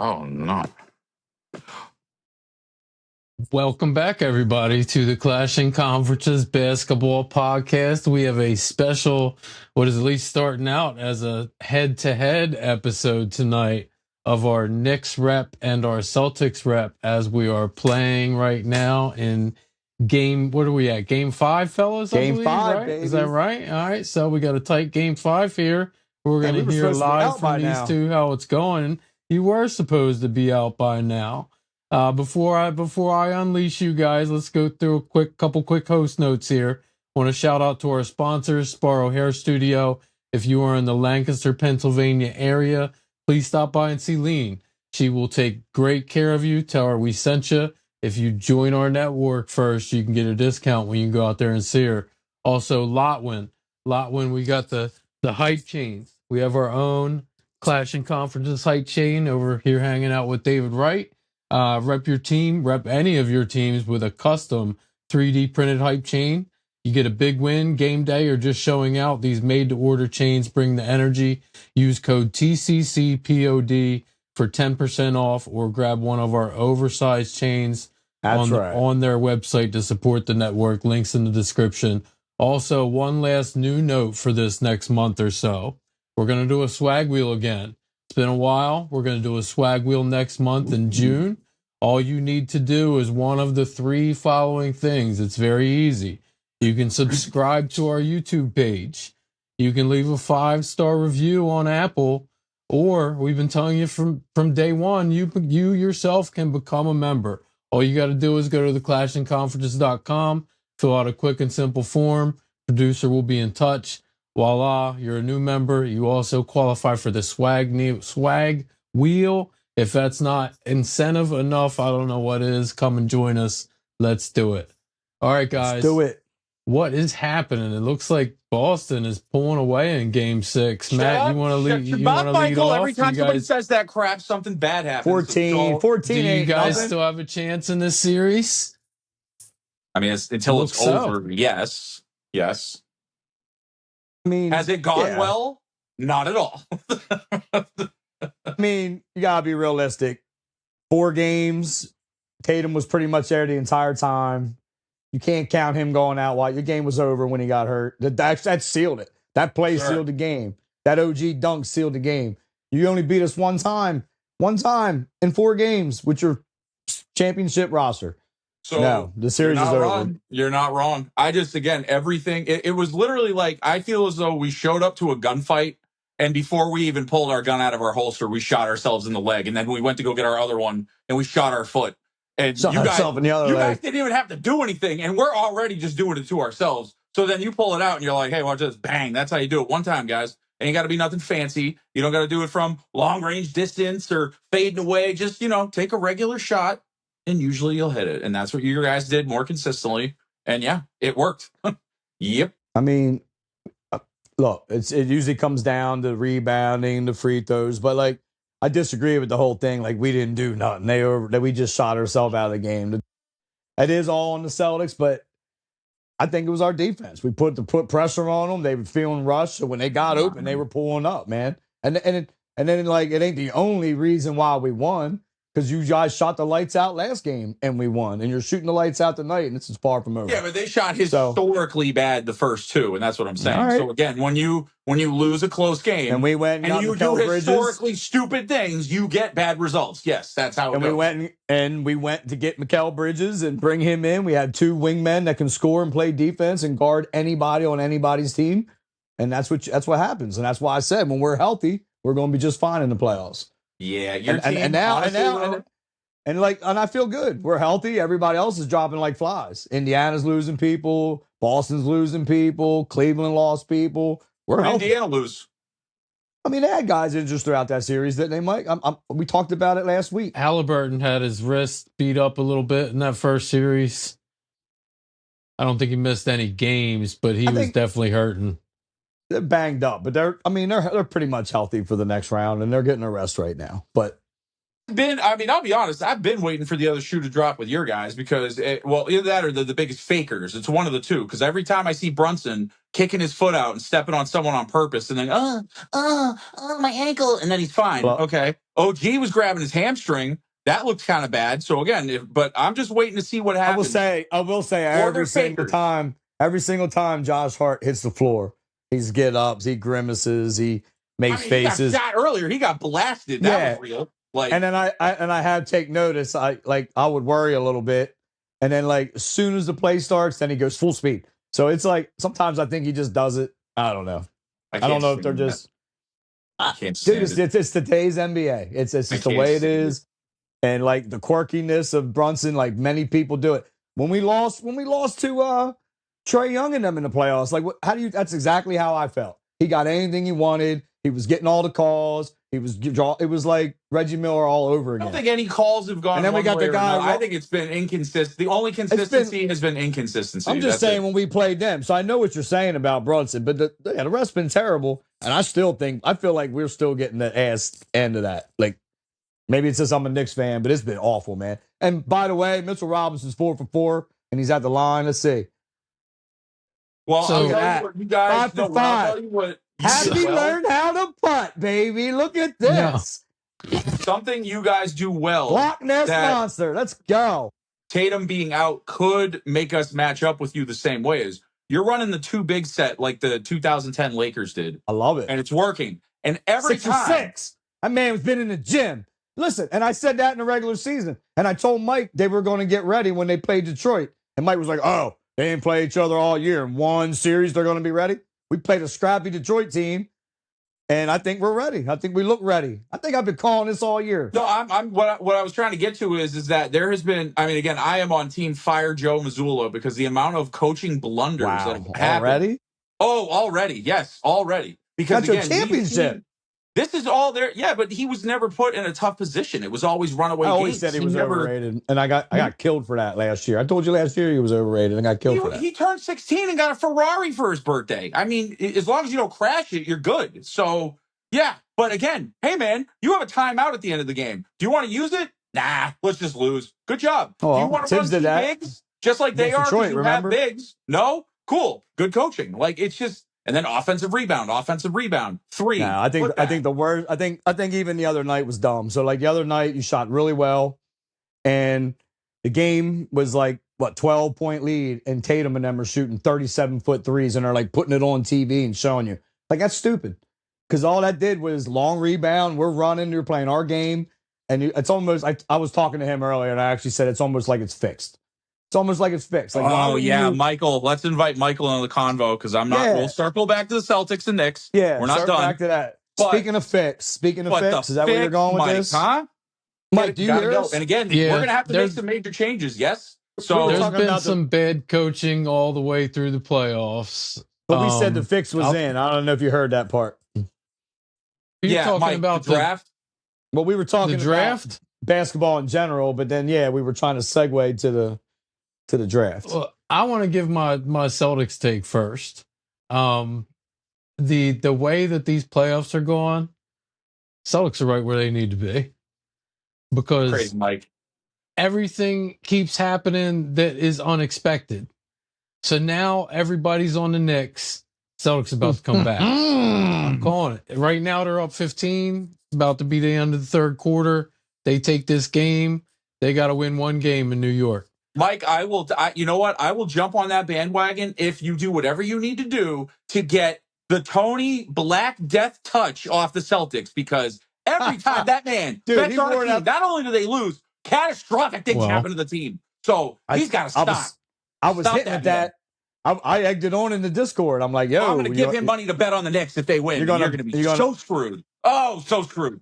Oh, no. Welcome back, everybody, to the Clashing Conferences Basketball Podcast. We have a special, what is at least starting out as a head-to-head episode tonight of our Knicks rep and our Celtics rep as we are playing right now in game, what are we at? Game 5, fellas, I Game believe, 5, right? baby. Is that right? All right, so we got a tight Game 5 here. We're going to hear live from these two how it's going. You were supposed to be out by now. Before I unleash you guys, let's go through a couple quick host notes here. Want to shout out to our sponsors, Sparrow Hair Studio. If you are in the Lancaster, Pennsylvania area, please stop by and see Lean. She will take great care of you. Tell her we sent you. If you join our network first, you can get a discount when you go out there and see her. Also, Lotwin, we got the hype chains. We have our own Clashing Conferences hype chain over here hanging out with David Wright. Rep your team, rep any of your teams with a custom 3D printed hype chain. You get a big win, game day, or just showing out. These made-to-order chains bring the energy. Use code TCCPOD for 10% off, or grab one of our oversized chains on their website to support the network. Links in the description. Also, one last new note for this next month or so. We're going to do a swag wheel again. It's been a while. We're going to do a swag wheel next month in June. All you need to do is one of the 3 following things. It's very easy. You can subscribe to our YouTube page. You can leave a 5-star review on Apple, or we've been telling you from day one, you yourself can become a member. All you got to do is go to theclashingconferences.com, fill out a quick and simple form. Producer will be in touch. Voila, you're a new member. You also qualify for the swag wheel. If that's not incentive enough, I don't know what is. Come and join us. Let's do it. All right, guys. Let's do it. What is happening? It looks like Boston is pulling away in Game 6. Matt, you want to lead? You want to lead off? Every time somebody says that crap, something bad happens. 14 do you guys still have a chance in this series? I mean, until it's over. Yes. I mean, has it gone well? Not at all. I mean, you gotta be realistic. 4 games, Tatum was pretty much there the entire time. You can't count him going out while your game was over when he got hurt. That sealed it. That play sealed the game. That OG dunk sealed the game. You only beat us one time in 4 games with your championship roster. So no, the series is over. Wrong. You're not wrong. I just, again, everything, it was literally like, I feel as though we showed up to a gunfight, and before we even pulled our gun out of our holster, we shot ourselves in the leg, and then we went to go get our other one, and we shot our foot. And you guys didn't even have to do anything, and we're already just doing it to ourselves. So then you pull it out, and you're like, hey, watch this. Bang. That's how you do it. One time, guys. Ain't got to be nothing fancy. You don't got to do it from long range distance or fading away. Just, take a regular shot, and usually you'll hit it. And that's what you guys did more consistently. And yeah, it worked. Yep. I mean, look, it usually comes down to rebounding, the free throws, but I disagree with the whole thing. We didn't do nothing. We just shot ourselves out of the game. It is all on the Celtics, but I think it was our defense. We put pressure on them. They were feeling rushed, so when they got open, they were pulling up, man. And then it ain't the only reason why we won, because you guys shot the lights out last game and we won, and you're shooting the lights out tonight, and this is far from over. Yeah, but they shot historically bad the first 2, and that's what I'm saying. Right. So again, when you lose a close game, and we went and you do historically stupid things, you get bad results. Yes, that's how it goes. We went to get Mikal Bridges and bring him in. We had 2 wingmen that can score and play defense and guard anybody on anybody's team, and that's what happens. And that's why I said when we're healthy, we're going to be just fine in the playoffs. Yeah, your team. And I feel good. We're healthy. Everybody else is dropping like flies. Indiana's losing people. Boston's losing people. Cleveland lost people. We're healthy. Indiana lose. I mean, they had guys injured throughout that series that they might. We talked about it last week. Halliburton had his wrist beat up a little bit in that first series. I don't think he missed any games, but he was definitely hurting. They're banged up, but they're pretty much healthy for the next round, and they're getting a rest right now. But I'll be honest, I've been waiting for the other shoe to drop with your guys because, either that or the biggest fakers. It's one of the two, because every time I see Brunson, kicking his foot out and stepping on someone on purpose, and then my ankle, and then he's fine. Well, okay. OG was grabbing his hamstring. That looked kind of bad. So again, but I'm just waiting to see what happens. I will say every single time Josh Hart hits the floor, he's get ups, he grimaces, he makes faces. He got shot earlier. He got blasted. That was real. Like, and then I had to take notice. I would worry a little bit, and then like as soon as the play starts, then he goes full speed. So it's like sometimes I think he just does it. I don't know. I don't know if they're just. I can't stand it. It's today's NBA. It's just the way it is, and like the quirkiness of Brunson. Like many people do it. When we lost to Trae Young and them in the playoffs, like how do you? That's exactly how I felt. He got anything he wanted. He was getting all the calls. It was like Reggie Miller all over again. I don't think any calls have gone. And then we got the guy. I think it's been inconsistent. The only consistency has been inconsistency. I'm just saying when we played them. So I know what you're saying about Brunson, but the rest's been terrible. And I feel like we're still getting the ass end of that. Like maybe it's just I'm a Knicks fan, but it's been awful, man. And by the way, Mitchell Robinson's 4 for 4, and he's at the line. Let's see. Well, so, I'll tell you what, you guys. 5 for 5. I'll tell you what. Happy learned how to putt, baby. Look at this. No. Something you guys do well. Loch Ness Monster. Let's go. Tatum being out could make us match up with you the same way as you're running the 2 big set like the 2010 Lakers did. I love it. And it's working. And every 6 for 6. That man's been in the gym. Listen, and I said that in the regular season. And I told Mike they were going to get ready when they played Detroit. And Mike was like, oh, they didn't play each other all year. In one series, they're going to be ready. We played a scrappy Detroit team, and I think we're ready. I think we look ready. I think I've been calling this all year. No, what I was trying to get to is that there has been. I mean, again, I am on team fire Joe Mazzulla because the amount of coaching blunders that have happened. Already? Oh, already. Yes, already. Because that's again, championship. This is all there. Yeah, but he was never put in a tough position. It was always runaway games. I always said he was overrated, and I got killed for that last year. I told you last year he was overrated and got killed for that. He turned 16 and got a Ferrari for his birthday. I mean, as long as you don't crash it, you're good. So, yeah. But again, hey, man, you have a timeout at the end of the game. Do you want to use it? Nah, let's just lose. Good job. Oh, do you want to run two bigs just like they are because you have bigs? No? Cool. Good coaching. Like, it's just... And then offensive rebound, 3. No, I think the worst. I think even the other night was dumb. So like the other night, you shot really well, and the game was like 12-point lead, and Tatum and them are shooting 37-foot threes, and are like putting it on TV and showing you like that's stupid, because all that did was long rebound. We're running, you're playing our game, and it's almost. I was talking to him earlier, and I actually said it's almost like it's fixed. It's almost like it's fixed. Like, Michael. Let's invite Michael into the convo because I'm not. Yeah. We'll circle back to the Celtics and Knicks. Yeah, we're not done. Back to that. Speaking of fix, is that where you're going with this? Huh? Mike, do you hear us? And again, we're going to have to make some major changes. Yes. So there's been some bad coaching all the way through the playoffs. But we said the fix was in. I don't know if you heard that part. You're talking about the draft. Well, we were talking the draft, about basketball in general, but then we were trying to segue to the draft. Well, I want to give my Celtics take first. The way that these playoffs are going, Celtics are right where they need to be because crazy, Mike. Everything keeps happening that is unexpected. So now everybody's on the Knicks. Celtics about to come back. I'm calling it. Right now they're up 15. About to be the end of the third quarter. They take this game. They got to win one game in New York. Mike, you know what? I will jump on that bandwagon if you do whatever you need to do to get the Tony Black Death touch off the Celtics, because every time that man bets on a team, not only do they lose, catastrophic things happen to the team. So he's got to stop. I was hitting at that. I egged it on in the Discord. I'm like, yo. I'm going to give him money to bet on the Knicks if they win. You're going to be so screwed. Oh, so screwed.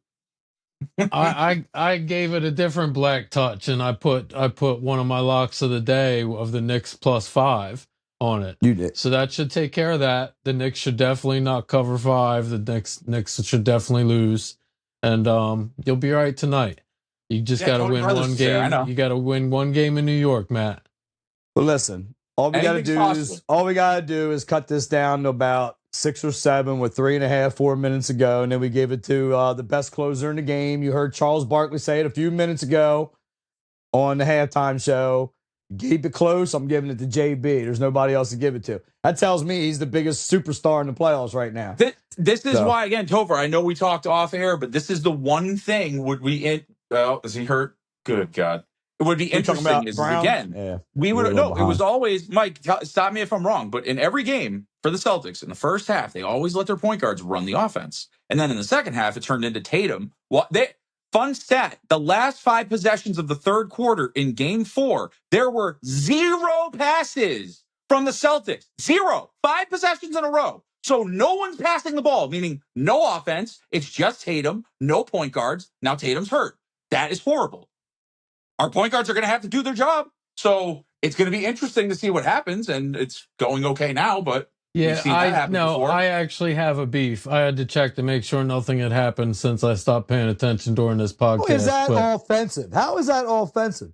I gave it a different black touch, and I put one of my locks of the day of the Knicks +5 on it. You did. So that should take care of that. The Knicks should definitely not cover 5. The Knicks should definitely lose. And you'll be all right tonight. You just got to win one game. You got to win one game in New York, Matt. Well, listen. All we got to do is cut this down to about 6 or 7 with 3.5, 4 minutes to go, and then we give it to the best closer in the game. You heard Charles Barkley say it a few minutes ago on the halftime show. Keep it close. I'm giving it to JB. There's nobody else to give it to. That tells me he's the biggest superstar in the playoffs right now. This is why, again, Topher, I know we talked off air, but this is the one thing is he hurt? Good God. It would be interesting is, again, we would no, it was always, Mike, stop me if I'm wrong, but in every game for the Celtics, in the first half, they always let their point guards run the offense. And then in the second half, it turned into Tatum. Fun stat, the last 5 possessions of the third quarter in game 4, there were 0 passes from the Celtics. 0. 5 possessions in a row. So no one's passing the ball, meaning no offense. It's just Tatum, no point guards. Now Tatum's hurt. That is horrible. Our point guards are going to have to do their job. So it's going to be interesting to see what happens. And it's going okay now, but yeah, I actually have a beef. I had to check to make sure nothing had happened since I stopped paying attention during this podcast. How is that offensive? How is that offensive?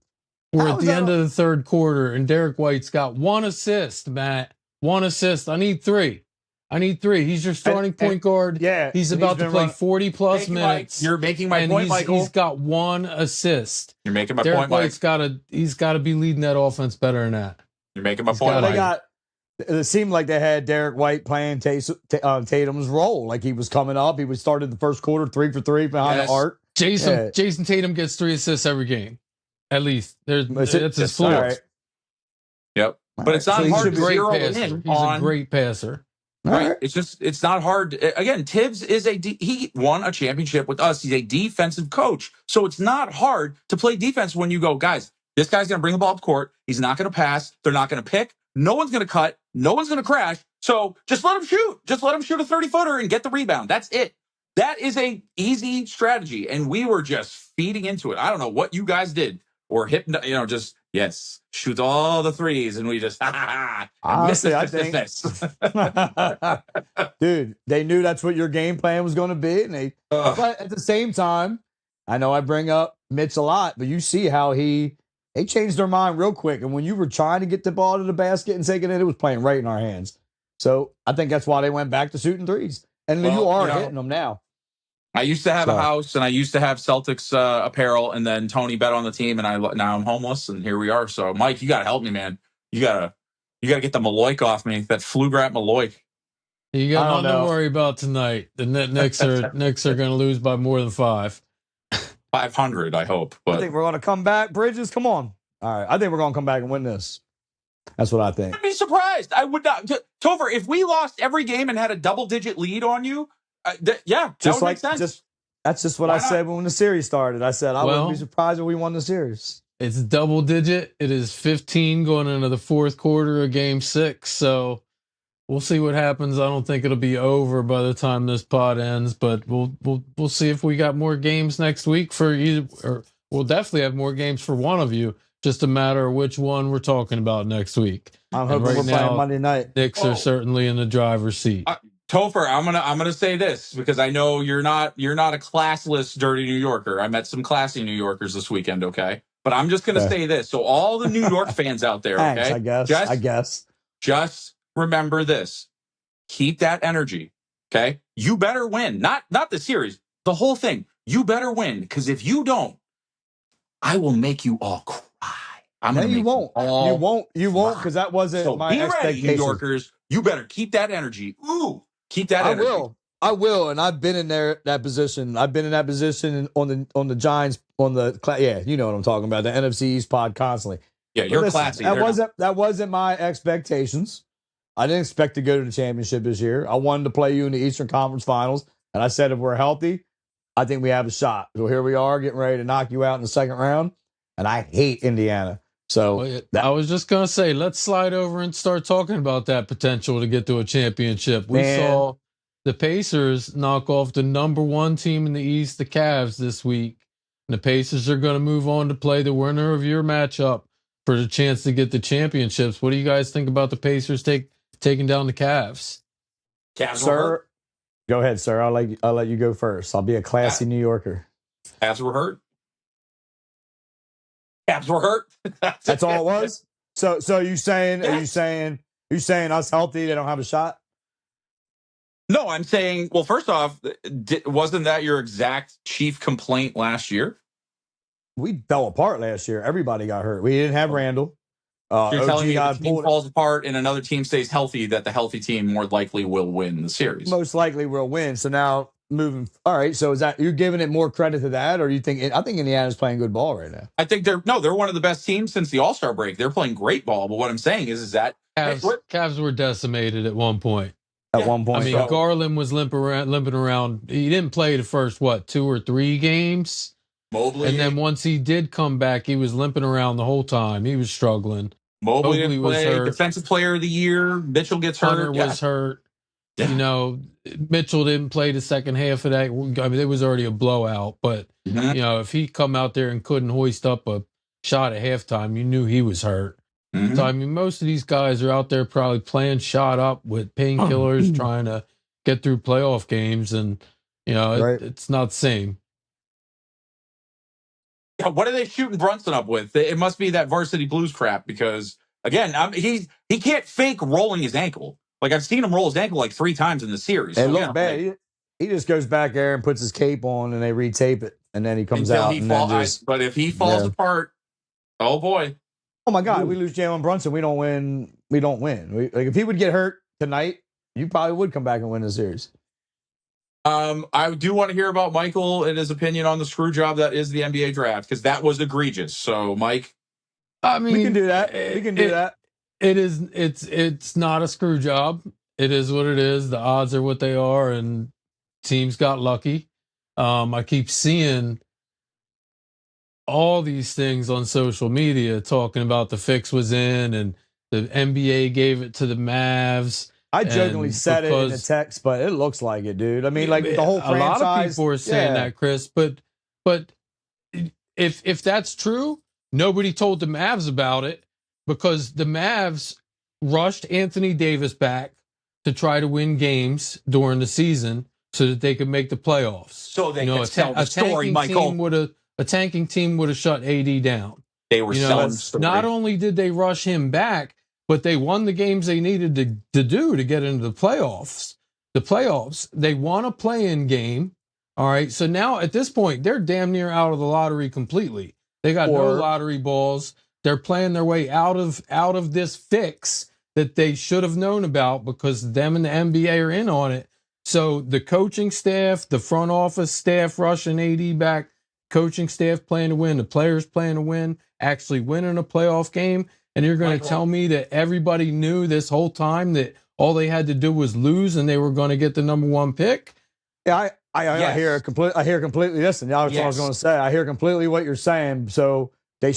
We're at the end of the third quarter, and Derek White's got 1 assist, Matt. 1 assist. I need 3. He's your starting point guard. Yeah, he's about to play 40-plus minutes. You're making my point, Michael. He's got 1 assist. You're making my Derek point, White's he's got to be leading that offense better than that. You're making my point, Mike. It seemed like they had Derek White playing Tatum's role. Like he was coming up. He started the first quarter 3 for 3 behind the arc. Jason Tatum gets 3 assists every game. At least. That's his floor. Right. Yep. But it's not hard to zero in. He's a great passer. Right. It's not hard. Again, Tibbs he won a championship with us. He's a defensive coach. So it's not hard to play defense when you go, guys, this guy's going to bring the ball up court. He's not going to pass. They're not going to pick. No one's going to cut. No one's going to crash. So just let him shoot. Just let him shoot a 30-footer and get the rebound. That's it. That is a easy strategy. And we were just feeding into it. I don't know what you guys did or just shoot all the threes. And we just, honestly, I think, dude, they knew that's what your game plan was going to be. And but at the same time, I know I bring up Mitch a lot, but you see how they changed their mind real quick. And when you were trying to get the ball to the basket and taking it, it was playing right in our hands. So I think that's why they went back to shooting threes. And you are hitting them now. I used to have a house, and I used to have Celtics apparel, and then Tony bet on the team, and now I'm homeless, and here we are. So, Mike, you got to help me, man. You gotta get the Maloik off me, that Flugrat Maloik. You got nothing to worry about tonight. The Knicks are going to lose by more than 5. 500, I hope. But I think we're going to come back. Bridges, come on. All right, I think we're going to come back and win this. That's what I think. I'd be surprised. I would not. Topher, if we lost every game and had a double-digit lead on you, that would make sense. That's just what I said when the series started. I said I wouldn't be surprised if we won the series. It's double-digit. It is 15 going into the fourth quarter of Game 6. So we'll see what happens. I don't think it'll be over by the time this pod ends, but we'll see if we got more games next week for you, or we'll definitely have more games for one of you. Just a matter of which one we're talking about next week. I'm hoping we're playing Monday night. Knicks are certainly in the driver's seat. Topher, I'm gonna say this because I know you're not a classless, dirty New Yorker. I met some classy New Yorkers this weekend, okay? But I'm just gonna say this. So all the New York fans out there, okay? Thanks, I guess. Just remember this. Keep that energy, okay? You better win. Not the series, the whole thing. You better win, because if you don't, I will make you all cry. You won't, because that wasn't my expectation. Ready, New Yorkers. You better keep that energy. Keep that energy. I will, and I've been in that position. I've been in that position on the Giants you know what I'm talking about, the NFC East pod constantly. Yeah, you're classy. That wasn't my expectations. I didn't expect to go to the championship this year. I wanted to play you in the Eastern Conference Finals, and I said if we're healthy, I think we have a shot. So here we are, getting ready to knock you out in the second round, and I hate Indiana. So I was just going to say, let's slide over and start talking about that potential to get to a championship. We saw the Pacers knock off the number 1 team in the East, the Cavs, this week. And the Pacers are going to move on to play the winner of your matchup for the chance to get the championships. What do you guys think about the Pacers taking down the Cavs? Sir, go ahead, sir. I'll let you go first. I'll be a classy New Yorker. Cavs were hurt. Cavs were hurt. That's all it was. So are you saying us healthy, they don't have a shot? No, I'm saying, well, first off, wasn't that your exact chief complaint last year? We fell apart last year. Everybody got hurt. We didn't have Randall. You're telling me if the team falls apart and another team stays healthy, that the healthy team more likely will win the series. Most likely will win. So now moving. All right. So is that you're giving it more credit to that, or you think? I think Indiana's playing good ball right now. I think they're one of the best teams since the All-Star break. They're playing great ball. But what I'm saying is that Cavs were decimated at one point. At one point, I mean, Garland was limping around. He didn't play the first 2 or 3 games. Mobley, and then once he did come back, he was limping around the whole time. He was struggling. Mobley was hurt. Defensive Player of the Year. Mitchell gets hurt. Hunter was hurt. Yeah. You know, Mitchell didn't play the second half of that. I mean, it was already a blowout. But, you know, if he come out there and couldn't hoist up a shot at halftime, you knew he was hurt. So, I mean, most of these guys are out there probably playing shot up with painkillers, trying to get through playoff games. And, you know, it's not the same. Yeah, what are they shooting Brunson up with? It must be that Varsity Blues crap because, again, he can't fake rolling his ankle. Like, I've seen him roll his ankle like 3 times in the series. It looked bad. Like, he just goes back there and puts his cape on and they retape it. And then he comes out. But if he falls apart, oh, boy. Oh, my God. We lose Jalen Brunson. We don't win. Like, if he would get hurt tonight, you probably would come back and win the series. I do want to hear about Michael and his opinion on the screw job that is the NBA draft, because that was egregious. So, Mike, I mean, we can do that. It's not a screw job. It is what it is. The odds are what they are, and teams got lucky. I keep seeing all these things on social media talking about the fix was in, and the NBA gave it to the Mavs. I jokingly said it in the text, but it looks like it, dude. I mean, like the whole franchise. A lot of people are saying that, Chris. But if that's true, nobody told the Mavs about it because the Mavs rushed Anthony Davis back to try to win games during the season so that they could make the playoffs. So they could tell the story, Michael. A tanking team would have shut AD down. They were selling the story. Not only did they rush him back, but they won the games they needed to do to get into the playoffs. They won a play-in game. All right. So now at this point, they're damn near out of the lottery completely. They got no lottery balls. They're playing their way out of this fix that they should have known about because them and the NBA are in on it. So the coaching staff, the front office staff rushing AD back, coaching staff playing to win, the players playing to win, actually winning a playoff game. And you're going to tell me that everybody knew this whole time that all they had to do was lose and they were going to get the number 1 pick? Yeah, I hear completely. Listen, that's what I was going to say. I hear completely what you're saying. So they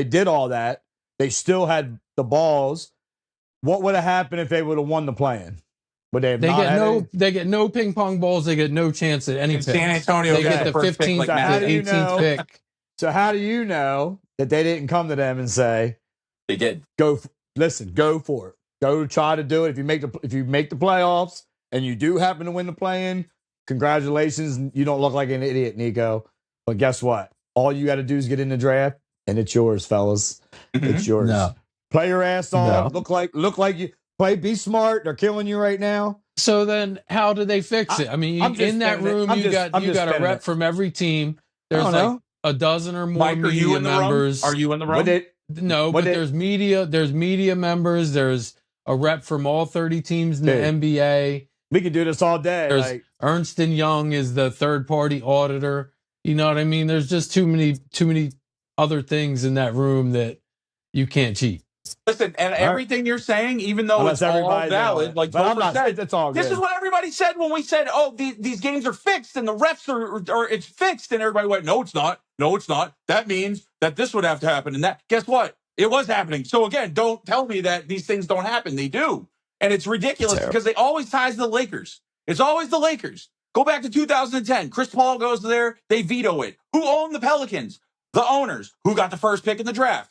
did all that. They still had the balls. What would have happened if they would have won the play-in? Would they have They get no ping pong balls. They get no chance at any pick. San Antonio, they get the 15th, the 18th pick. So how do you know that they didn't come to them and say, they did. Go for it. Go try to do it. If you make the playoffs and you do happen to win the play-in, congratulations. You don't look like an idiot, Nico. But guess what? All you got to do is get in the draft, and it's yours, fellas. It's yours. No. Play your ass off. Look like you play. Be smart. They're killing you right now. So then, how do they fix it? I mean, in that room, you got a rep from every team. There's like a dozen or more Mike, media members. Are you in the room? No, but there's media. There's media members. There's a rep from all 30 teams in the NBA. We could do this all day. There's Ernst & Young is the third-party auditor. You know what I mean? There's just too many other things in that room that you can't cheat. Listen, and everything you're saying, even though it's all valid, like Topher said, it's all good. This is what everybody said when we said, "Oh, these games are fixed and the refs are it's fixed," and everybody went, "No, it's not. No, it's not. That means that this would have to happen." And that, guess what? It was happening. So again, don't tell me that these things don't happen. They do, and it's ridiculous because they always ties to the Lakers. It's always the Lakers. Go back to 2010. Chris Paul goes there. They veto it. Who owned the Pelicans? The owners. Who got the first pick in the draft?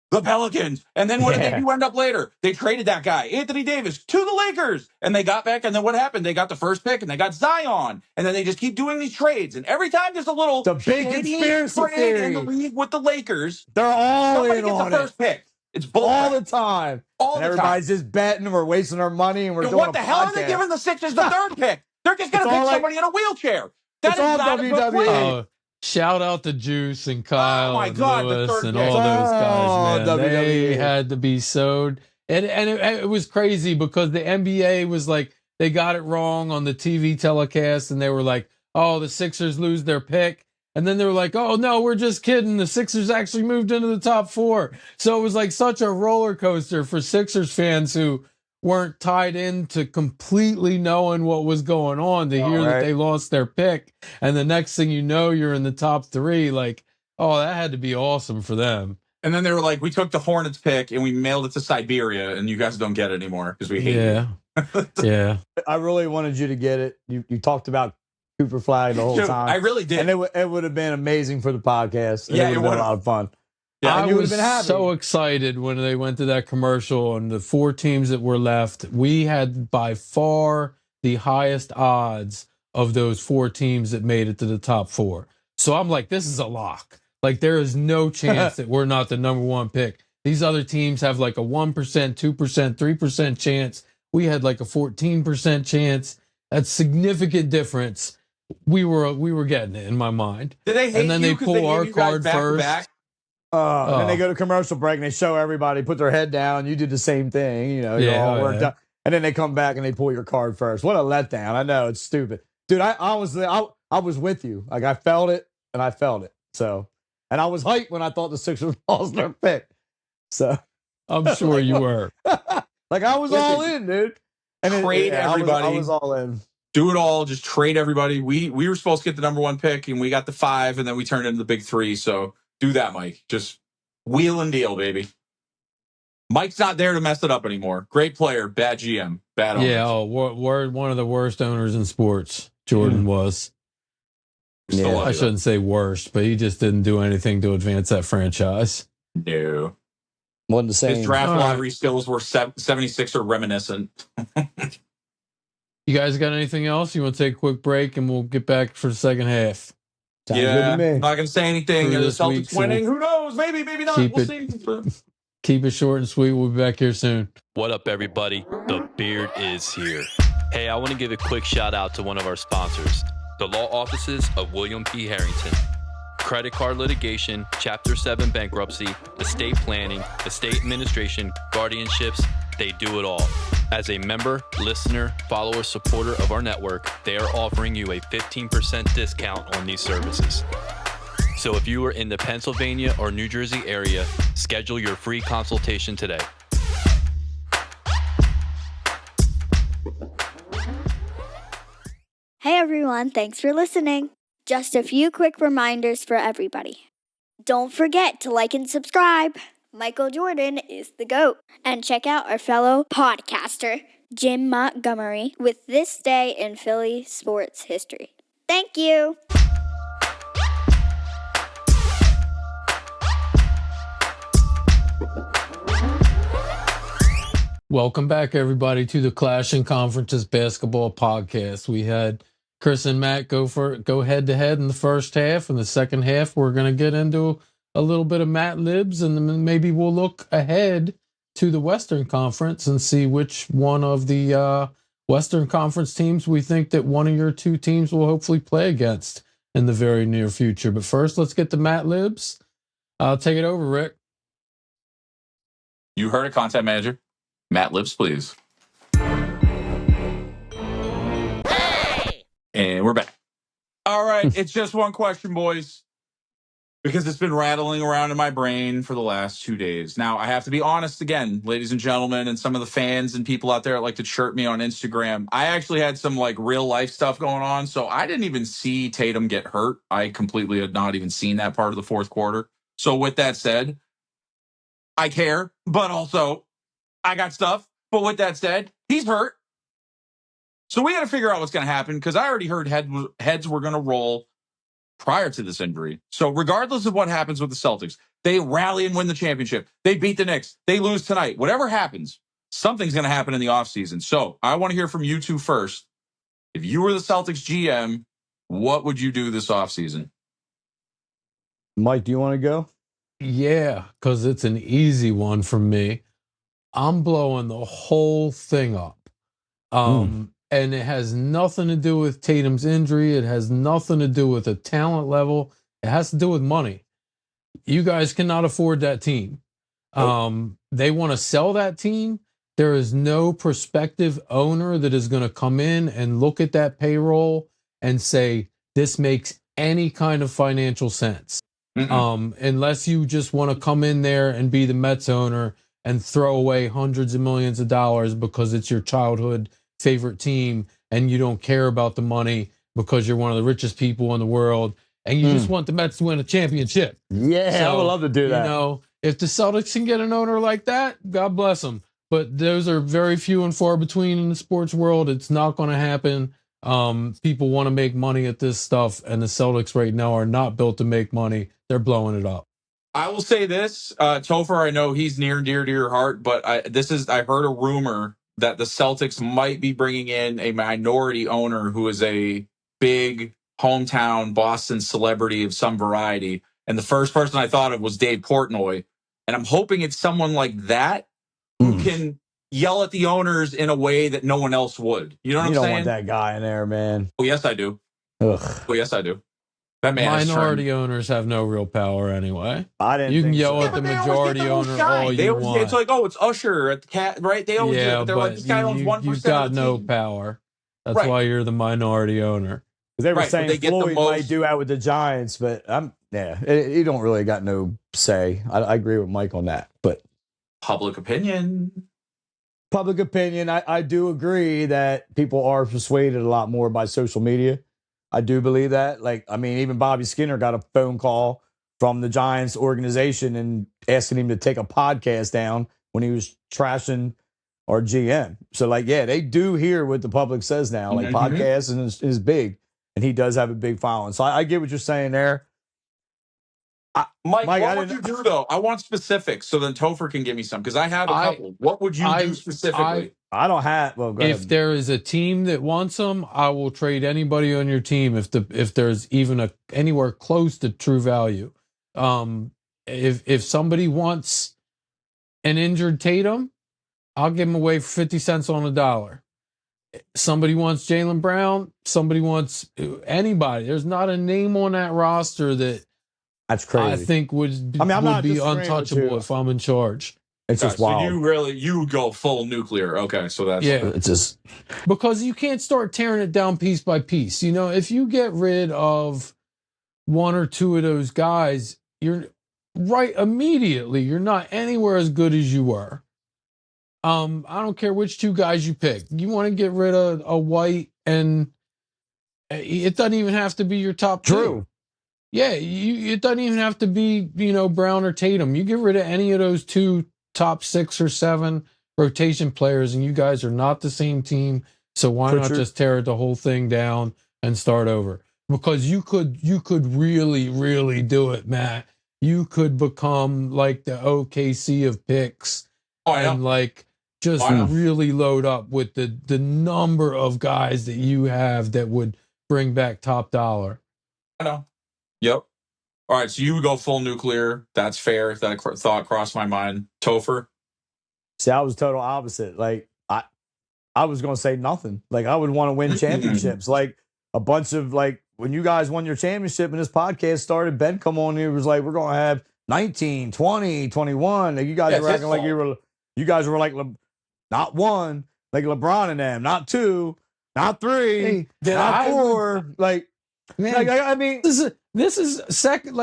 The Pelicans. And then what did they do end up later? They traded that guy, Anthony Davis, to the Lakers. And they got back, and then what happened? They got the first pick, and they got Zion. And then they just keep doing these trades. And every time there's a little big conspiracy theory in the league with the Lakers, they're all in gets on the first pick. It's bullshit. All the time. Everybody's just betting. We're wasting our money, and we're doing what the hell are they giving the Sixers the third pick? They're just going to pick somebody in a wheelchair. That is not a good plan. Shout out to Juice and Kyle and Lewis and pick. all those guys, man. WWE. They had to be sewed. And it was crazy because the NBA was like, they got it wrong on the TV telecast, and they were like, oh, the Sixers lose their pick. And then they were like, oh, no, we're just kidding. The Sixers actually moved into the top 4. So it was like such a roller coaster for Sixers fans who weren't tied into completely knowing what was going on to hear that they lost their pick. And the next thing you know, you're in the top 3. Like, oh, that had to be awesome for them. And then they were like, we took the Hornets pick and we mailed it to Siberia, and you guys don't get it anymore because we hate you. Yeah. I really wanted you to get it. You talked about Cooper Flag the whole time. I really did. And it would have been amazing for the podcast. Yeah, it would have been a lot of fun. Yeah, I was so excited when they went to that commercial and the 4 teams that were left. We had by far the highest odds of those 4 teams that made it to the top 4. So I'm like, this is a lock. Like, there is no chance that we're not the number 1 pick. These other teams have like a 1%, 2%, 3% chance. We had like a 14% chance. That's significant difference. We were getting it in my mind. Did they hate and then they pull our card first? And then they go to commercial break and they show everybody put their head down. You did the same thing, you know. You're all worked out, and then they come back and they pull your card first. What a letdown! I know it's stupid, dude. I was with you. Like I felt it. So, and I was hyped when I thought the Sixers lost their pick. So, I'm sure you were. Like I was all in, dude. And trade everybody. I was all in. Do it all. Just trade everybody. We were supposed to get the number 1 pick, and we got the 5, and then we turned into the big 3. So do that, Mike. Just wheel and deal, baby. Mike's not there to mess it up anymore. Great player, bad GM, bad owner. Yeah, one of the worst owners in sports. Jordan was. Yeah. I shouldn't say worst, but he just didn't do anything to advance that franchise. No. Wasn't the same. His draft lottery skills were 76 or reminiscent. You guys got anything else? You want to take a quick break and we'll get back for the second half? Sounds good to me. I'm not going to say anything. The Celtics winning. Who knows? Maybe not. We'll see. Keep it short and sweet. We'll be back here soon. What up, everybody? The Beard is here. Hey, I want to give a quick shout out to one of our sponsors, the law offices of William P. Harrington. Credit card litigation, Chapter 7 bankruptcy, estate planning, estate administration, guardianships, they do it all. As a member, listener, follower, supporter of our network, they are offering you a 15% discount on these services. So if you are in the Pennsylvania or New Jersey area, schedule your free consultation today. Hey everyone, thanks for listening. Just a few quick reminders for everybody. Don't forget to like and subscribe. Michael Jordan is the GOAT. And check out our fellow podcaster, Jim Montgomery, with This Day in Philly Sports History. Thank you. Welcome back, everybody, to the Clash and Conferences Basketball Podcast. We had Chris and Matt go head-to-head in the first half. In the second half, we're going to get into a little bit of Matt Libs, and then maybe we'll look ahead to the Western Conference and see which one of the Western Conference teams we think that one of your 2 teams will hopefully play against in the very near future. But first, let's get to Matt Libs. I'll take it over, Rick. You heard it, content manager. Matt Libs, please. Hey! And we're back. All right, it's just one question, boys, because it's been rattling around in my brain for the last 2 days. Now, I have to be honest again, ladies and gentlemen, and some of the fans and people out there that like to chirp me on Instagram. I actually had some like real life stuff going on, so I didn't even see Tatum get hurt. I completely had not even seen that part of the fourth quarter. So with that said, I care, but also I got stuff. But with that said, he's hurt. So we got to figure out what's going to happen, because I already heard heads were going to roll prior to this injury. So regardless of what happens with the Celtics, they rally and win the championship. They beat the Knicks. They lose tonight. Whatever happens, something's going to happen in the offseason. So I want to hear from you 2 first. If you were the Celtics GM, what would you do this offseason? Mike, do you want to go? Yeah, because it's an easy one for me. I'm blowing the whole thing up. And it has nothing to do with Tatum's injury. It has nothing to do with the talent level. It has to do with money. You guys cannot afford that team. They want to sell that team. There is no prospective owner that is going to come in and look at that payroll and say, this makes any kind of financial sense. Unless you just want to come in there and be the Mets owner and throw away hundreds of millions of dollars because it's your childhood favorite team and you don't care about the money because you're one of the richest people in the world and you just want the Mets to win a championship. Yeah, so, I would love to do that. You know, if the Celtics can get an owner like that, God bless them. But those are very few and far between in the sports world. It's not going to happen. People want to make money at this stuff, and the Celtics right now are not built to make money. They're blowing it up. I will say this, Topher, I know he's near and dear to your heart, but I heard a rumor that the Celtics might be bringing in a minority owner who is a big hometown Boston celebrity of some variety. And the first person I thought of was Dave Portnoy. And I'm hoping it's someone like that who can yell at the owners in a way that no one else would. You know what I'm saying? You don't want that guy in there, man. Oh, yes, I do. Ugh. Oh, yes, I do. That man minority owners have no real power anyway. I didn't. You can yell at the majority owner all you want. It's like, oh, it's Usher at the cat, right? They always do it, but they're like, this guy owns 1% you've got no power. That's why you're the minority owner. They were saying Floyd might do out with the Giants, but you don't really got no say. I agree with Mike on that, but public opinion, I do agree that people are persuaded a lot more by social media. I do believe that. Like, I mean, even Bobby Skinner got a phone call from the Giants organization and asking him to take a podcast down when he was trashing our GM. So, like, yeah, they do hear what the public says now. Like, podcasting is big, and he does have a big following. So I get what you're saying there. Mike, what would you do, though? I want specifics so then Topher can give me some, because I have a couple. What would you do specifically? I don't have. Well, go ahead. If there is a team that wants them, I will trade anybody on your team if there's even anywhere close to true value. If somebody wants an injured Tatum, I'll give him away for 50 cents on the dollar. Somebody wants Jaylen Brown. Somebody wants anybody. There's not a name on that roster that's crazy. I think would be untouchable if I'm in charge. It's just wild. So you go full nuclear. Okay, so that's it's just because you can't start tearing it down piece by piece. You know, if you get rid of one or two of those guys, you're right immediately. You're not anywhere as good as you were. I don't care which two guys you pick. You want to get rid of a White, and it doesn't even have to be your top two. Yeah, it doesn't even have to be, Brown or Tatum. You get rid of any of those two top 6 or 7 rotation players, and you guys are not the same team. So why not just tear the whole thing down and start over? Because you could really, really do it, Matt. You could become like the OKC of picks and really load up with the number of guys that you have that would bring back top dollar. I know. Yep. All right, so you would go full nuclear. That's fair. That thought crossed my mind. Topher? See, I was total opposite. Like, I was going to say nothing. Like, I would want to win championships. Like, a bunch of, like, when you guys won your championship and this podcast started, Ben come on here, was like, we're going to have 19, 20, 21. Like, you guys were acting like you guys were like, not one, like LeBron and them, not 2, not 3, not 4. Like, man, I mean, this is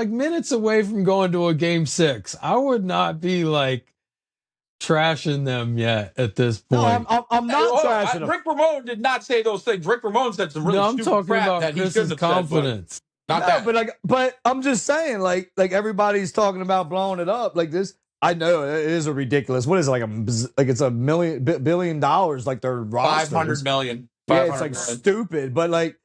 minutes away from going to a game 6. I would not be like trashing them yet at this point. No, I'm not trashing them. Rick Ramon did not say those things. Rick Ramon said some really stupid crap that he's good confidence. But I'm just saying, like everybody's talking about blowing it up like this. I know it is a ridiculous. What is it, it's $1 billion, like their roster. 500 million. Yeah, it's like stupid, but like.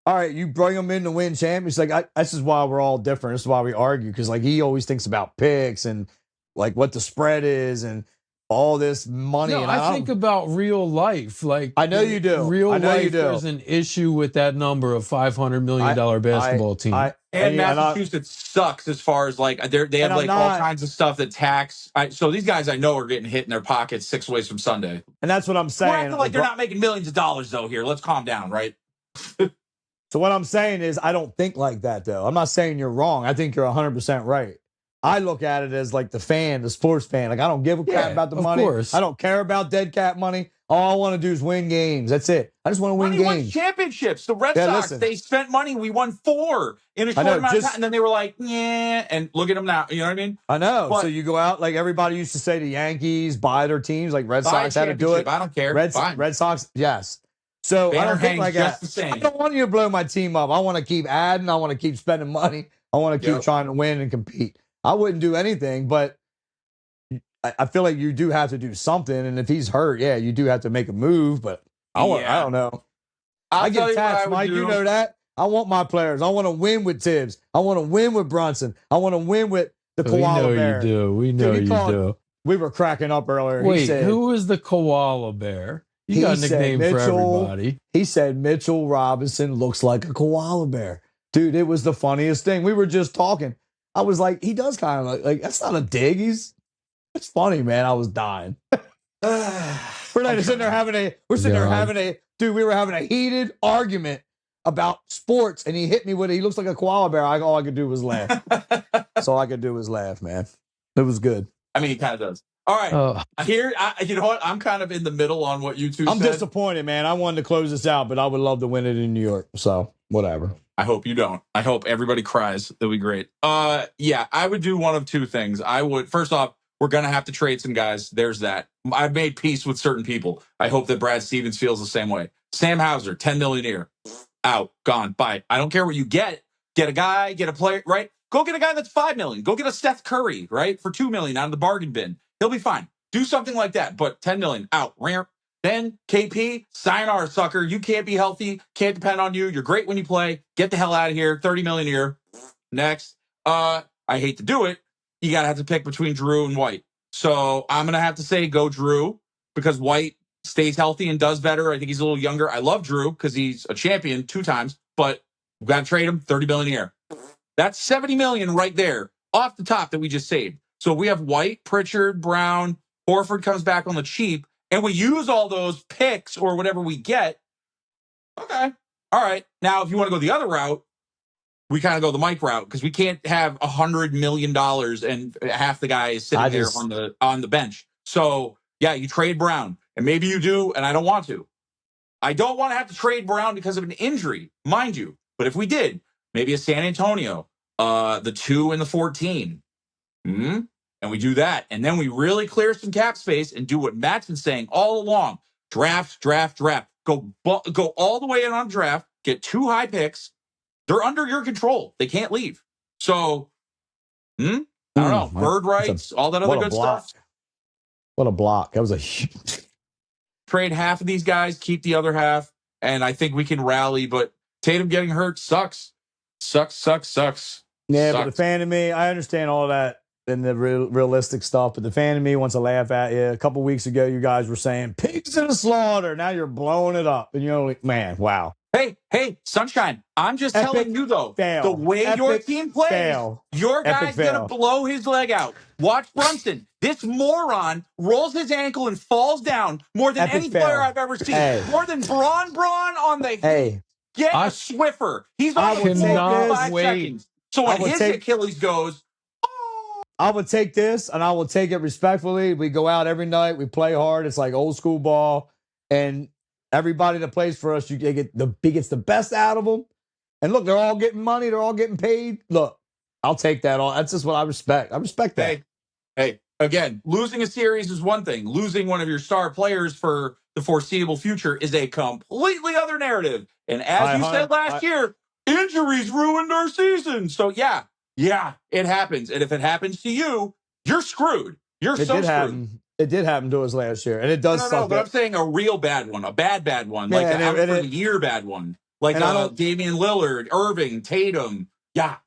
All right, you bring them in to win champions. Like, this is why we're all different. This is why we argue, because like he always thinks about picks and like what the spread is and all this money. No, and I think about real life. Like, I know you do. Real life, there's an issue with that number of $500 million basketball team. And Massachusetts sucks as far as like they have like all kinds of stuff that tax. So these guys I know are getting hit in their pockets 6 ways from Sunday. And that's what I'm saying. We're acting like they're not making millions of dollars though here. Let's calm down, right? So what I'm saying is I don't think like that, though. I'm not saying you're wrong. I think you're 100% right. I look at it as like the fan, the sports fan. Like, I don't give a crap about the money. Course. I don't care about dead cat money. All I want to do is win games. That's it. I just want to win games. Wins championships. The Red Sox, they spent money. We won 4 in a short amount of time. And then they were like, yeah. And look at them now. You know what I mean? I know. But, so you go out, like everybody used to say the Yankees buy their teams. Like Red Sox had to do it. I don't care. Red Sox, yes. So Banner I don't think like that. I don't want you to blow my team up. I want to keep adding. I want to keep spending money. I want to keep trying to win and compete. I wouldn't do anything, but I feel like you do have to do something. And if he's hurt, yeah, you do have to make a move. But I don't know. I get attached, Mike. You know that. I want my players. I want to win with Tibbs. I want to win with Brunson. I want to win with the koala bear. We know you do. We were cracking up earlier. Wait, who is the koala bear? You got a nickname for everybody. He said Mitchell Robinson looks like a koala bear. Dude, it was the funniest thing. We were just talking. I was like, he does kind of like that's not a dig. It's funny, man. I was dying. We're sitting there having a heated argument about sports, and he hit me with it. He looks like a koala bear. All I could do was laugh. That's all I could do was laugh, man. It was good. I mean, he kind of does. All right. You know what? I'm kind of in the middle on what you two said. I'm disappointed, man. I wanted to close this out, but I would love to win it in New York. So, whatever. I hope you don't. I hope everybody cries. That'll be great. Yeah, I would do one of two things. First off, we're going to have to trade some guys. There's that. I've made peace with certain people. I hope that Brad Stevens feels the same way. Sam Hauser, $10 million a year. Out, gone, bye. I don't care what you get. Get a guy, get a player, right? Go get a guy that's $5 million. Go get a Steph Curry, right? For $2 million out of the bargain bin. He'll be fine. Do something like that. But $10 million out. Then KP, sayonara, sucker. You can't be healthy. Can't depend on you. You're great when you play. Get the hell out of here. $30 million a year. Next. I hate to do it. You gotta have to pick between Drew and White. So I'm gonna have to say go Drew because White stays healthy and does better. I think he's a little younger. I love Drew because he's a champion 2 times, but we've got to trade him $30 million a year. That's $70 million right there off the top that we just saved. So we have White, Pritchard, Brown, Horford comes back on the cheap, and we use all those picks or whatever we get. Okay. All right. Now, if you want to go the other route, we kind of go the Mike route because we can't have $100 million and half the guys sitting there on the bench. So, yeah, you trade Brown. And maybe you do, and I don't want to. I don't want to have to trade Brown because of an injury, mind you. But if we did, maybe a San Antonio, the 2 and the 14. And we do that. And then we really clear some cap space and do what Matt's been saying all along. Draft. Go all the way in on draft. Get 2 high picks. They're under your control. They can't leave. So, I don't know. Bird rights, all that other good stuff. What a block. That was a huge... Trade half of these guys, keep the other half, and I think we can rally. But Tatum getting hurt sucks. Sucks. Yeah, but the fan of me, I understand all that and the realistic stuff, but the fan of me wants to laugh at you. A couple weeks ago, you guys were saying, pigs in the slaughter. Now you're blowing it up. And you're like, man, wow. Hey, Sunshine, I'm just telling you, though, the way your team plays, your guy's going to blow his leg out. Watch Brunson. This moron rolls his ankle and falls down more than any player I've ever seen. More than Braun on the Get a Swiffer. He's on the floor for 5 seconds. So when his Achilles goes, I would take this, and I will take it respectfully. We go out every night. We play hard. It's like old school ball. And everybody that plays for us, gets the best out of them. And look, they're all getting money. They're all getting paid. Look, I'll take that all. That's just what I respect. I respect that. Hey, again, losing a series is one thing. Losing one of your star players for the foreseeable future is a completely other narrative. And as you said last year, injuries ruined our season. So, yeah, it happens. And if it happens to you, you're screwed. You're so screwed. It did happen to us last year, and it does. No, but I'm saying a real bad one, a bad one, like an out for the year bad one, like Damian Lillard, Irving, Tatum. Yeah.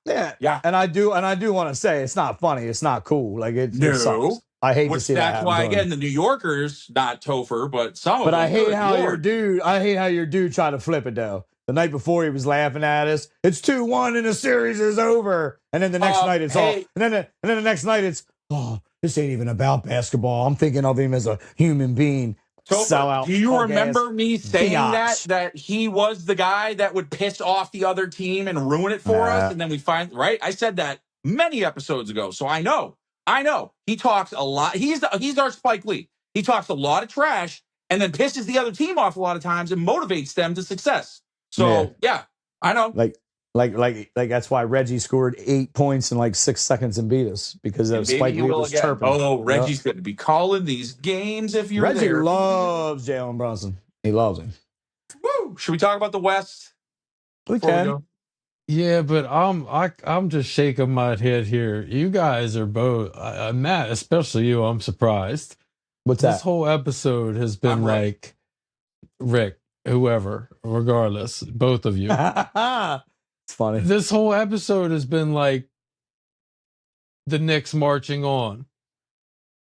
And I do want to say it's not funny, it's not cool. Like it sucks. I hate to see that. That's why again the New Yorkers, not Topher, but some of them. But I hate how your dude tried to flip it though. The night before he was laughing at us. It's 2-1 and the series is over, and then the next night it's all. And then the next night it's this ain't even about basketball. I'm thinking of him as a human being. sellout. Do you remember punk-ass me saying biatch. that he was the guy that would piss off the other team and ruin it for us? And then we find, right? I said that many episodes ago. So I know. He talks a lot. He's our Spike Lee. He talks a lot of trash and then pisses the other team off a lot of times and motivates them to success. So yeah I know. Like that's why Reggie scored 8 points in like 6 seconds and beat us because of Spike Lee was chirping. Oh, Reggie's going to be calling these games if you're Reggie there. loves Jalen Brunson. He loves him. Woo! Should we talk about the West? We can. Yeah, but I'm just shaking my head here. You guys are both, Matt, especially you. I'm surprised. What's that? This whole episode has been like Rick, whoever, regardless, both of you. It's funny. This whole episode has been like the Knicks marching on.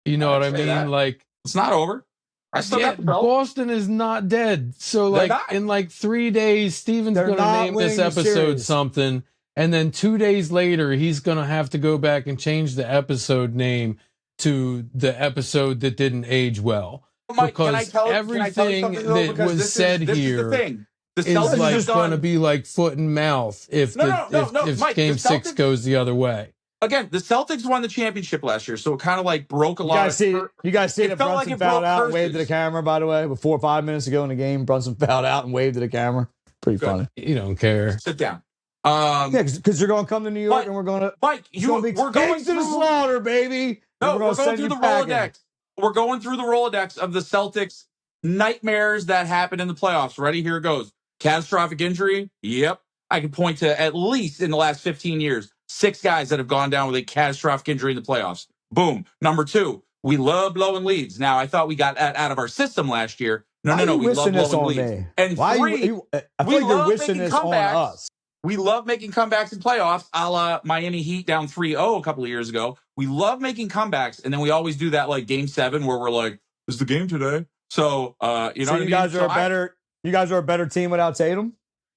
You know what I mean? That. Like it's not over. I still got the belt. Boston is not dead. So like in like 3 days, Steven's going to name this episode something, and then 2 days later, he's going to have to go back and change the episode name to the episode that didn't age well. Mike, because everything that was said here is like going to be like foot and mouth if Mike, Game 6 goes the other way. Again, the Celtics won the championship last year, so it kind of like broke a lot. You guys see that Brunson fouled out and waved to the camera, by the way, with 4 or 5 minutes ago in the game. Brunson fouled out and waved to the camera. Pretty funny. You don't care. Sit down. Because you're going to come to New York and we're going to... Mike, we're going to the slaughter, baby. No, we're going through the Rolodex. We're going through the Rolodex of the Celtics nightmares that happened in the playoffs. Ready? Here it goes. Catastrophic injury? Yep. I can point to at least in the last 15 years, 6 guys that have gone down with a catastrophic injury in the playoffs. Boom. Number 2, we love blowing leads. Now, I thought we got that out of our system last year. No. We love blowing leads. And 3, I feel like you're wishing this on us. We love making comebacks in playoffs, a la Miami Heat down 3-0 a couple of years ago. We love making comebacks, and then we always do that like Game 7 where we're like, "Is the game today?" So, you know, what you guys are you guys are a better team without Tatum.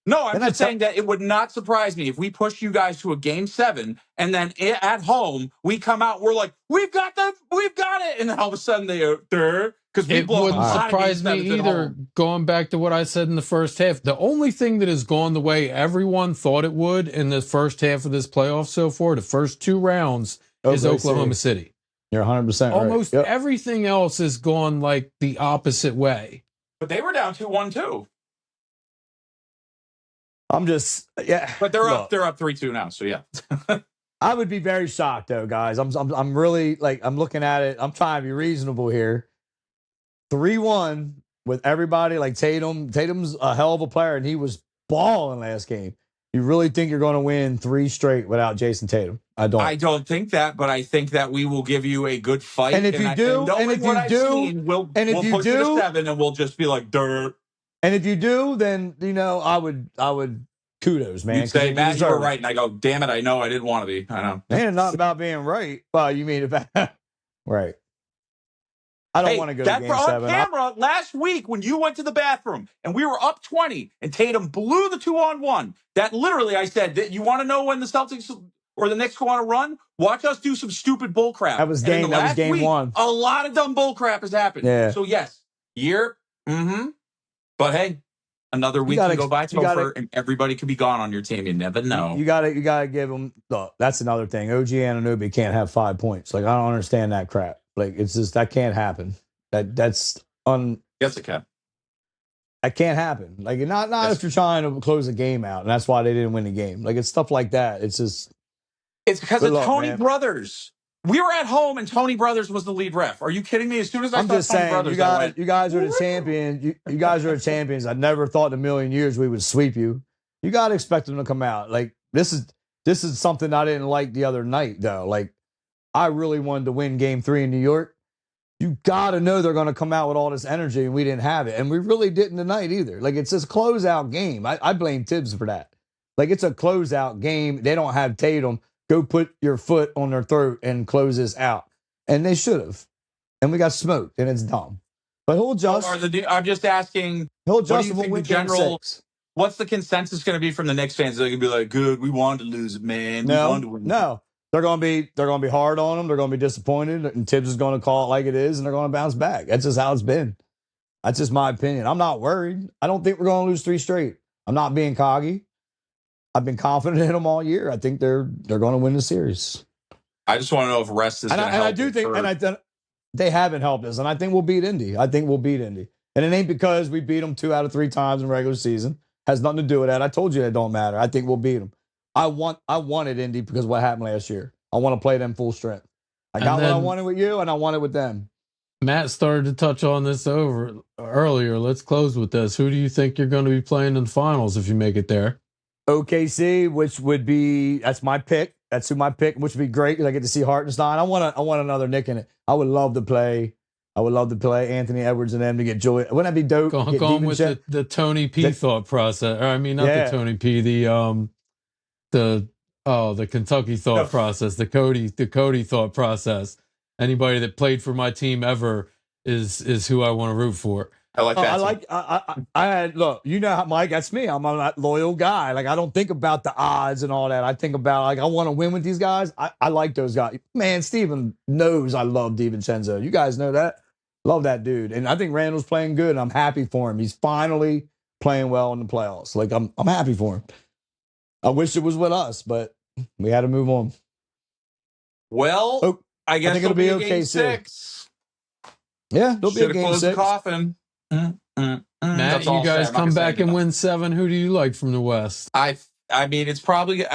No, I'm just saying that it would not surprise me if we push you guys to a Game 7 and then at home we come out, we're like, we've got it, and then all of a sudden because we blow. It wouldn't surprise me either. Going back to what I said in the first half, the only thing that has gone the way everyone thought it would in the first half of this playoff so far, the first 2 rounds, is Oklahoma City. You're 100% right. Almost everything else has gone like the opposite way. But they were down 2-1 too. I'm just But they're up 3-2 now, so yeah. I would be very shocked though, guys. I'm really I'm looking at it. I'm trying to be reasonable here. 3-1 with everybody like Tatum. Tatum's a hell of a player, and he was balling last game. You really think you're going to win 3 straight without Jason Tatum? I don't think that, but I think that we will give you a good fight. And if you do, we'll push you to 7, and we'll just be like dirt. And if you do, then I would kudos, man. You'd say, Matt, you were right, and I go, damn it, I know I didn't want to be. I know. And it's not about being right. Well, you mean about right. I don't want to go to Game 7. On camera last week when you went to the bathroom and we were up 20 and Tatum blew the 2-on-1. That literally, I said, that you want to know when the Celtics or the Knicks go on a run? Watch us do some stupid bull crap. That was game 1. A lot of dumb bull crap has happened. Yeah. So yes, but hey, another week can go by, Topher, and everybody could be gone on your team. You never know. You gotta give them. Look, that's another thing. OG Anunoby can't have 5 points. Like, I don't understand that crap. Like, it's just that can't happen. Yes, it can. That can't happen. Like, not if you're trying to close a game out, and that's why they didn't win the game. Like, it's stuff like that. It's just. It's because of Tony Brothers. We were at home and Tony Brothers was the lead ref. Are you kidding me? As soon as I saw Tony Brothers, you guys are the champions. You guys are the champions. I never thought in a million years we would sweep you. You got to expect them to come out. Like, this is something I didn't like the other night, though. Like, I really wanted to win Game 3 in New York. You got to know they're going to come out with all this energy, and we didn't have it. And we really didn't tonight either. Like, it's this closeout game. I blame Tibbs for that. Like, it's a closeout game. They don't have Tatum. Go put your foot on their throat and close this out. And they should have. And we got smoked, and it's dumb. But he'll adjust. I'm just asking, he'll adjust. What do you think the general, what's the consensus going to be from the Knicks fans? They're going to be like, good, we wanted to lose it, man. No. They're going to be hard on them. They're going to be disappointed. And Tibbs is going to call it like it is, and they're going to bounce back. That's just how it's been. That's just my opinion. I'm not worried. I don't think we're going to lose 3 straight. I'm not being coggy. I've been confident in them all year. I think they're going to win the series. I just want to know if rest is going to help. And I do think, they haven't helped us, and I think we'll beat Indy. And it ain't because we beat them 2 out of 3 times in regular season. Has nothing to do with that. I told you it don't matter. I think we'll beat them. I wanted Indy because of what happened last year. I want to play them full strength. I got what I wanted with you, and I want it with them. Matt started to touch on this earlier. Let's close with this. Who do you think you're going to be playing in the finals if you make it there? OKC, which would be that's my pick. That's who my pick, which would be great because I get to see Hartenstein. I want another Nick in it. I would love to play Anthony Edwards and them to get joy. Wouldn't that be dope? Going with the Tony P thought process. Or I mean, not the Tony P. The Kentucky thought process. The Cody thought process. Anybody that played for my team ever is who I want to root for. I like that. I had look. You know how Mike. That's me. I'm a loyal guy. Like I don't think about the odds and all that. I think about like I want to win with these guys. I like those guys. Man, Steven knows I love DiVincenzo. You guys know that. Love that dude. And I think Randall's playing good. And I'm happy for him. He's finally playing well in the playoffs. Like I'm happy for him. I wish it was with us, but we had to move on. Well, I guess think it'll be okay. Game 6. Yeah, it'll be a Game 6. The coffin. Matt, you guys come back and win 7. Who do you like from the West? I mean, it's probably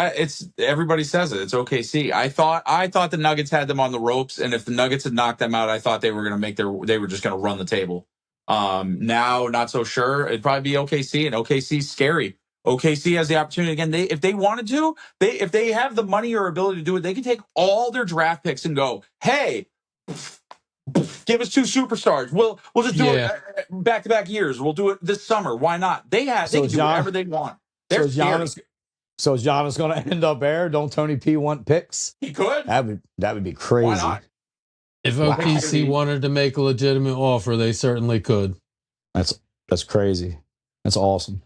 everybody says it. It's OKC. I thought the Nuggets had them on the ropes, and if the Nuggets had knocked them out, I thought they were going to they were just going to run the table. Now, not so sure. It'd probably be OKC, and OKC's scary. OKC has the opportunity again. If they wanted to, if they have the money or ability to do it, they can take all their draft picks and go, hey. Give us 2 superstars. We'll just do it back-to-back years. We'll do it this summer. Why not? They can do whatever they want. So is Giannis going to end up there? Don't Tony P want picks? He could. That would be crazy. Why not? If OKC wanted to make a legitimate offer, they certainly could. That's crazy. That's awesome.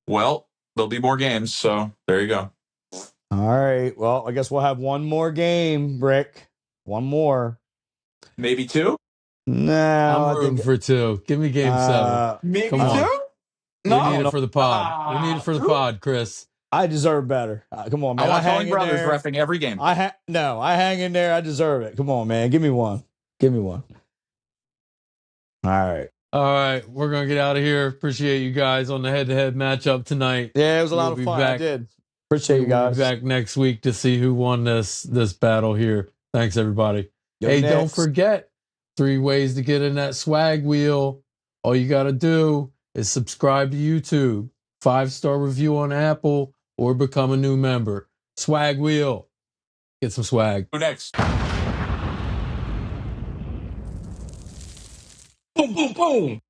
Well, there'll be more games, so there you go. All right. Well, I guess we'll have one more game, Rick. One more. Maybe 2? No, I'm rooting for 2. Give me Game 7. Maybe Come on. 2? No, we need it for the pod. We need it for the pod, Chris. I deserve better. Come on, man. I want Tony Brothers reffing every game. I hang in there. I deserve it. Come on, man. Give me one. All right. We're going to get out of here. Appreciate you guys on the head-to-head matchup tonight. Yeah, it was a lot of fun. I did. Appreciate you guys. We'll be back next week to see who won this battle here. Thanks, everybody. Hey, Knicks. Don't forget, 3 ways to get in that swag wheel. All you got to do is subscribe to YouTube, 5-star review on Apple, or become a new member. Swag wheel. Get some swag. Who next? Boom, boom, boom.